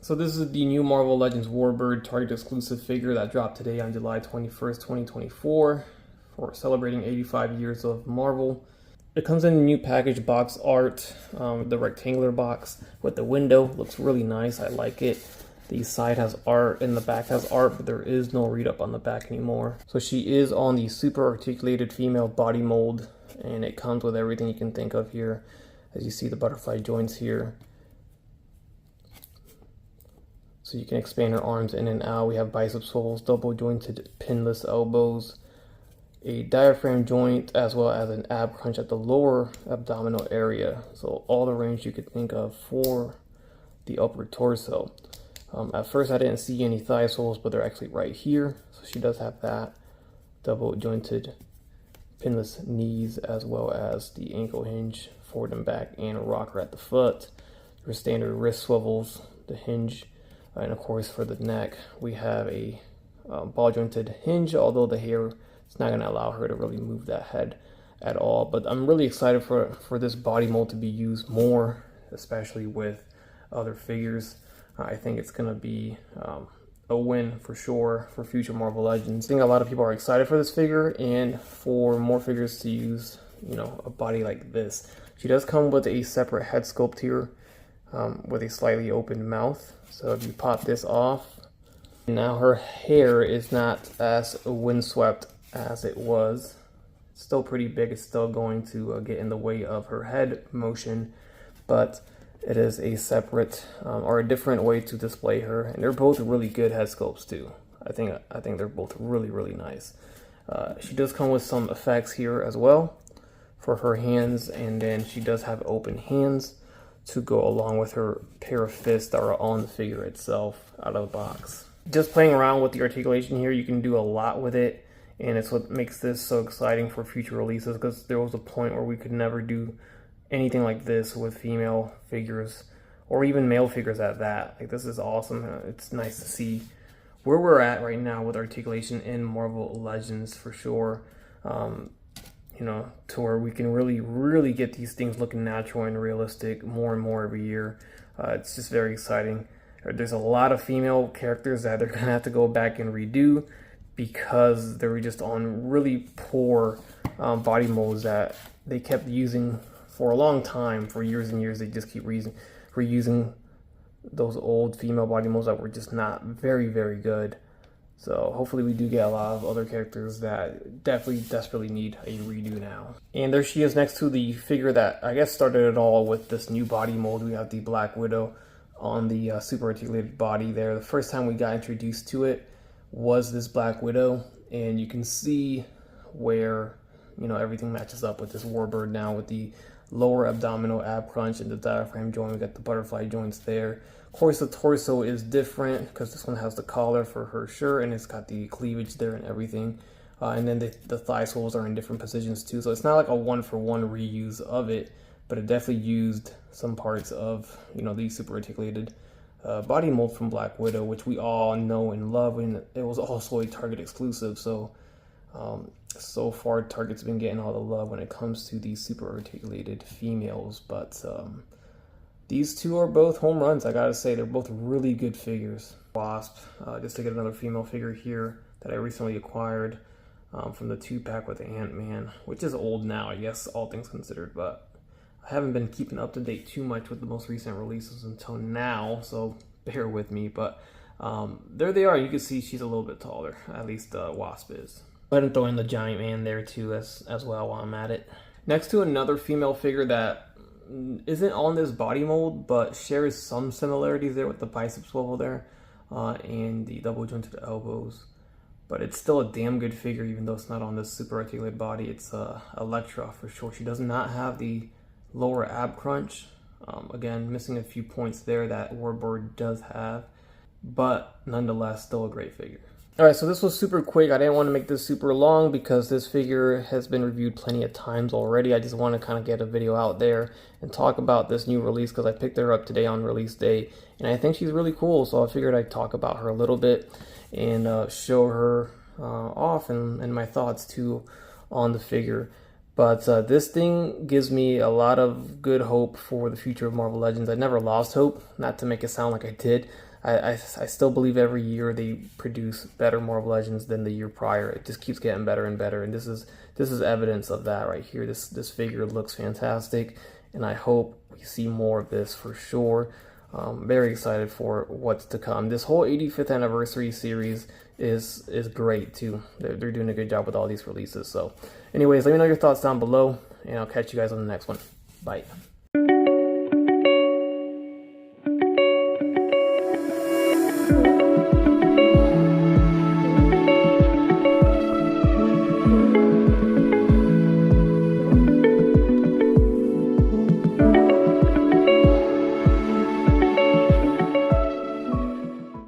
So this is the new Marvel Legends Warbird Target exclusive figure that dropped today on July 21st, 2024 for celebrating 85 years of Marvel. It comes in a new package box art, the rectangular box with the window. Looks really nice, I like it. The side has art and the back has art, but there is no read up on the back anymore. So she is on the super articulated female body mold, and it comes with everything you can think of here. As you see, the butterfly joints here. So you can expand her arms in and out. We have bicep swivels, double jointed pinless elbows, a diaphragm joint, as well as an ab crunch at the lower abdominal area. So all the range you could think of for the upper torso. At first I didn't see any thigh swivels, but they're actually right here. So she does have that. Double jointed pinless knees, as well as the ankle hinge forward and back, and a rocker at the foot. Your standard wrist swivels, the hinge. And of course, for the neck, we have a ball jointed hinge, although the hair is not going to allow her to really move that head at all. But I'm really excited for this body mold to be used more, especially with other figures. I think it's going to be a win for sure for future Marvel Legends. I think a lot of people are excited for this figure and for more figures to use, you know, a body like this. She does come with a separate head sculpt here. With a slightly open mouth. So if you pop this off, now her hair is not as windswept as it was. It's still pretty big. It's still going to get in the way of her head motion, but it is a separate or a different way to display her. And they're both really good head sculpts too. I think they're both really nice. She does come with some effects here as well for her hands, and then she does have open hands to go along with her pair of fists that are on the figure itself out of the box. Just playing around with the articulation here, you can do a lot with it, and it's what makes this so exciting for future releases, because there was a point where we could never do anything like this with female figures, or even male figures at that. Like, this is awesome. It's nice to see where we're at right now with articulation in Marvel Legends for sure. You know, to where we can really get these things looking natural and realistic more and more every year. It's just very exciting. There's a lot of female characters that they're gonna have to go back and redo because they were just on really poor body molds that they kept using for a long time, for years and years. They just keep reusing those old female body molds that were just not very good. So hopefully we do get a lot of other characters that desperately need a redo now. And there she is next to the figure that I guess started it all with this new body mold. We have the Black Widow on the super articulated body there. The first time we got introduced to it was this Black Widow, and you can see where, you know, everything matches up with this Warbird now, with the lower abdominal ab crunch and the diaphragm joint. We got the butterfly joints there. Of course, the torso is different because this one has the collar for her shirt, and it's got the cleavage there and everything. And then the thigh swivels are in different positions too. So it's not like a one-for-one reuse of it, but it definitely used some parts of, you know, the super articulated body mold from Black Widow, which we all know and love, and it was also a Target exclusive. So so far Target's been getting all the love when it comes to these super articulated females, but these two are both home runs. I gotta say, they're both really good figures. Wasp, just to get another female figure here that I recently acquired from the 2-pack with Ant-Man, which is old now, I guess, all things considered, but I haven't been keeping up to date too much with the most recent releases until now, so bear with me. But there they are. You can see she's a little bit taller, at least Wasp is. Go ahead and throw in the Giant Man there too as well while I'm at it. Next to another female figure that isn't on this body mold, but shares some similarities there with the bicep swivel there and the double jointed elbows. But it's still a damn good figure, even though it's not on this super articulated body. It's Elektra for sure. She does not have the lower ab crunch. Again, missing a few points there that Warbird does have, but nonetheless, still a great figure. Alright, so this was super quick. I didn't want to make this super long because this figure has been reviewed plenty of times already. I just want to kind of get a video out there and talk about this new release because I picked her up today on release day, and I think she's really cool, so I figured I'd talk about her a little bit and show her off and my thoughts too on the figure. But this thing gives me a lot of good hope for the future of Marvel Legends. I never lost hope, not to make it sound like I did. I still believe every year they produce better Marvel Legends than the year prior. It just keeps getting better and better, and this is evidence of that right here. This figure looks fantastic, and I hope we see more of this for sure. Very excited for what's to come. This whole 85th anniversary series is great too. They're doing a good job with all these releases. So anyways, let me know your thoughts down below, and I'll catch you guys on the next one. Bye.